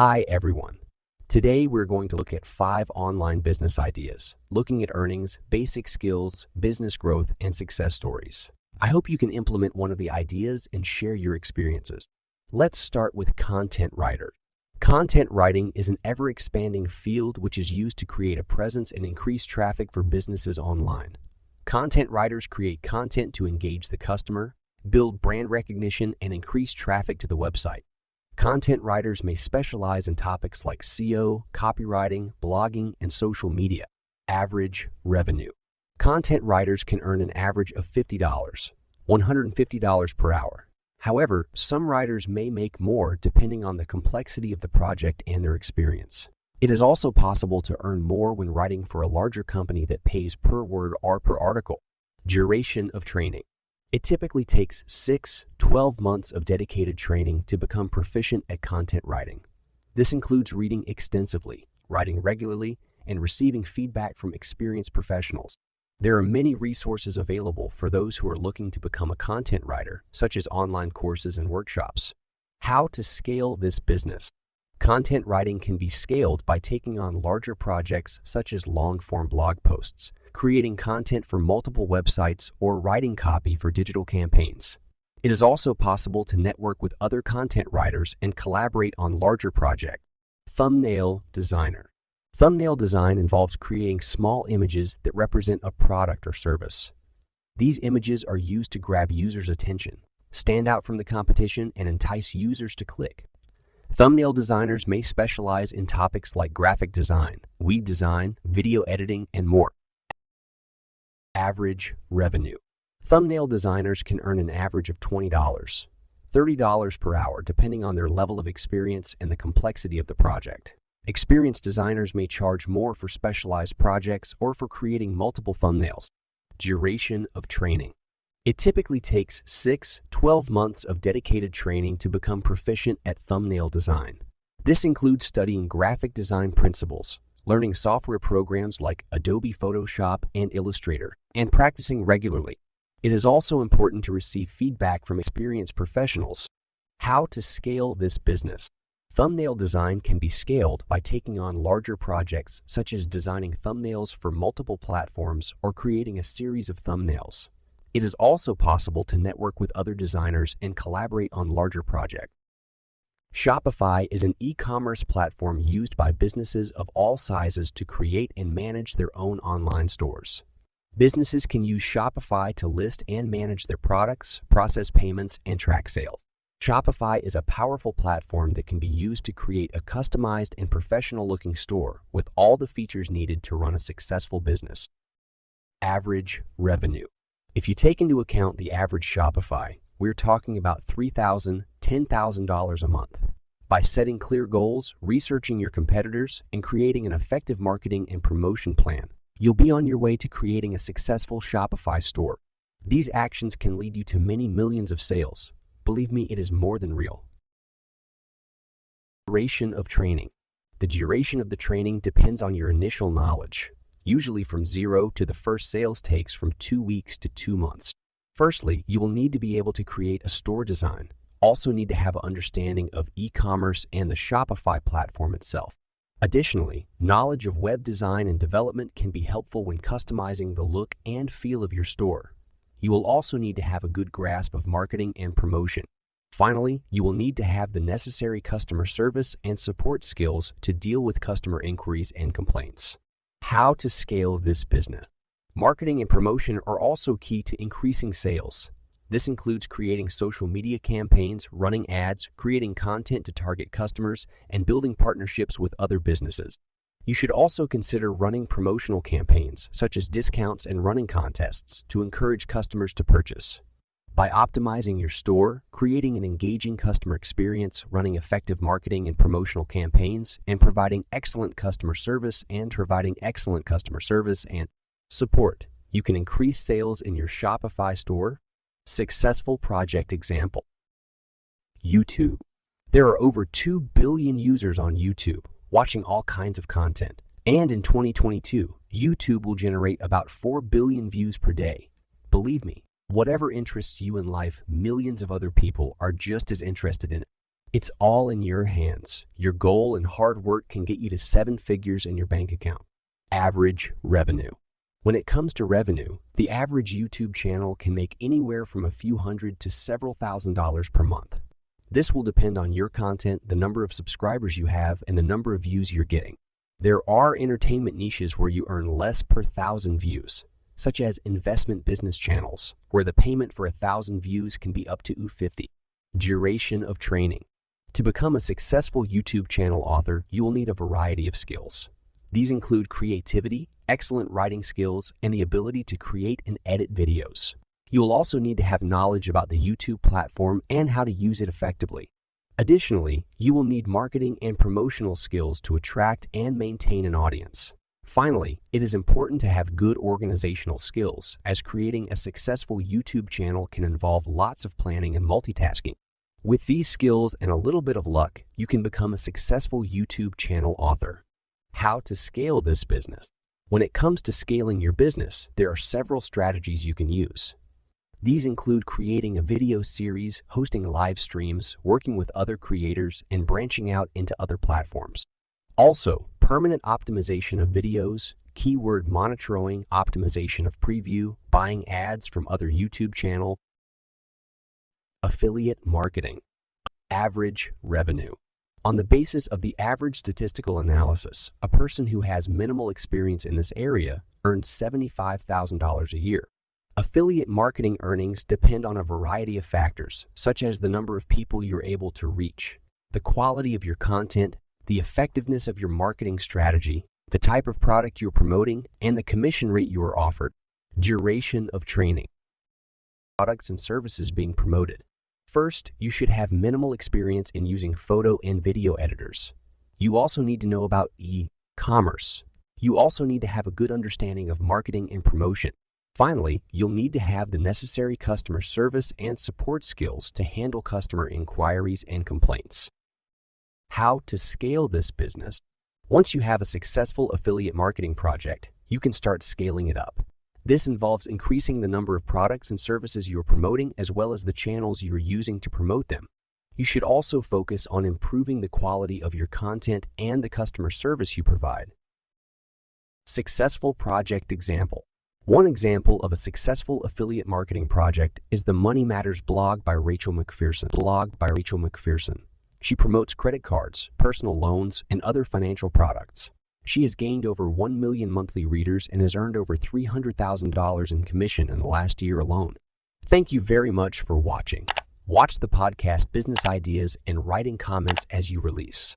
Hi, everyone. Today, we're going to look at 5 online business ideas, looking at earnings, basic skills, business growth, and success stories. I hope you can implement one of the ideas and share your experiences. Let's start with content writer. Content writing is an ever-expanding field which is used to create a presence and increase traffic for businesses online. Content writers create content to engage the customer, build brand recognition, and increase traffic to the website. Content writers may specialize in topics like SEO, copywriting, blogging, and social media. Average revenue. Content writers can earn an average of $50, $150 per hour. However, some writers may make more depending on the complexity of the project and their experience. It is also possible to earn more when writing for a larger company that pays per word or per article. Duration of training. It typically takes 6-12 months of dedicated training to become proficient at content writing. This includes reading extensively, writing regularly, and receiving feedback from experienced professionals. There are many resources available for those who are looking to become a content writer, such as online courses and workshops. How to scale this business. Content writing can be scaled by taking on larger projects such as long-form blog posts, creating content for multiple websites, or writing copy for digital campaigns. It is also possible to network with other content writers and collaborate on larger projects. Thumbnail designer. Thumbnail design involves creating small images that represent a product or service. These images are used to grab users' attention, stand out from the competition, and entice users to click. Thumbnail designers may specialize in topics like graphic design, web design, video editing, and more. Average revenue. Thumbnail designers can earn an average of $20, $30 per hour depending on their level of experience and the complexity of the project. Experienced designers may charge more for specialized projects or for creating multiple thumbnails. Duration of training. It typically takes 6-12 months of dedicated training to become proficient at thumbnail design. This includes studying graphic design principles, learning software programs like Adobe Photoshop and Illustrator, and practicing regularly. It is also important to receive feedback from experienced professionals. How to scale this business. Thumbnail design can be scaled by taking on larger projects such as designing thumbnails for multiple platforms or creating a series of thumbnails. It is also possible to network with other designers and collaborate on larger projects. Shopify is an e-commerce platform used by businesses of all sizes to create and manage their own online stores. Businesses can use Shopify to list and manage their products, process payments, and track sales. Shopify is a powerful platform that can be used to create a customized and professional-looking store with all the features needed to run a successful business. Average revenue. If you take into account the average Shopify, we're talking about $3,000, $10,000 a month. By setting clear goals, researching your competitors, and creating an effective marketing and promotion plan, you'll be on your way to creating a successful Shopify store. These actions can lead you to many millions of sales. Believe me, it is more than real. Duration of training. The duration of the training depends on your initial knowledge. Usually from 0 to the first sales takes from 2 weeks to 2 months. Firstly, you will need to be able to create a store design. Also need to have an understanding of e-commerce and the Shopify platform itself. Additionally, knowledge of web design and development can be helpful when customizing the look and feel of your store. You will also need to have a good grasp of marketing and promotion. Finally, you will need to have the necessary customer service and support skills to deal with customer inquiries and complaints. How to scale this business. Marketing and promotion are also key to increasing sales. This includes creating social media campaigns, running ads, creating content to target customers, and building partnerships with other businesses. You should also consider running promotional campaigns, such as discounts and running contests, to encourage customers to purchase. By optimizing your store, creating an engaging customer experience, running effective marketing and promotional campaigns, and providing excellent customer service and support, you can increase sales in your Shopify store. Successful project example. YouTube. There are over 2 billion users on YouTube watching all kinds of content. And in 2022, YouTube will generate about 4 billion views per day. Believe me, whatever interests you in life, millions of other people are just as interested in it. It's all in your hands. Your goal and hard work can get you to 7 figures in your bank account. Average revenue. When it comes to revenue, the average YouTube channel can make anywhere from a few hundred to several $1,000s per month. This will depend on your content, the number of subscribers you have, and the number of views you're getting. There are entertainment niches where you earn less per 1,000 views, such as investment business channels, where the payment for 1,000 views can be up to $50. Duration of training. To become a successful YouTube channel author, you will need a variety of skills. These include creativity, excellent writing skills, and the ability to create and edit videos. You will also need to have knowledge about the YouTube platform and how to use it effectively. Additionally, you will need marketing and promotional skills to attract and maintain an audience. Finally, it is important to have good organizational skills, as creating a successful YouTube channel can involve lots of planning and multitasking. With these skills and a little bit of luck, you can become a successful YouTube channel author. How to scale this business. When it comes to scaling your business, there are several strategies you can use. These include creating a video series, hosting live streams, working with other creators, and branching out into other platforms. Also, permanent optimization of videos, keyword monitoring, optimization of preview, buying ads from other YouTube channels. Affiliate marketing. Average revenue. On the basis of the average statistical analysis, a person who has minimal experience in this area earns $75,000 a year. Affiliate marketing earnings depend on a variety of factors, such as the number of people you're able to reach, the quality of your content, the effectiveness of your marketing strategy, the type of product you're promoting, and the commission rate you are offered. Duration of training. Products and services being promoted. First, you should have minimal experience in using photo and video editors. You also need to know about e-commerce. You also need to have a good understanding of marketing and promotion. Finally, you'll need to have the necessary customer service and support skills to handle customer inquiries and complaints. How to scale this business. Once you have a successful affiliate marketing project, you can start scaling it up. This involves increasing the number of products and services you're promoting as well as the channels you're using to promote them. You should also focus on improving the quality of your content and the customer service you provide. Successful project example. One example of a successful affiliate marketing project is the Money Matters blog by Rachel McPherson. She promotes credit cards, personal loans, and other financial products. She has gained over 1 million monthly readers and has earned over $300,000 in commission in the last year alone. Thank you very much for watching. Watch the podcast Business Ideas and write in comments as you release.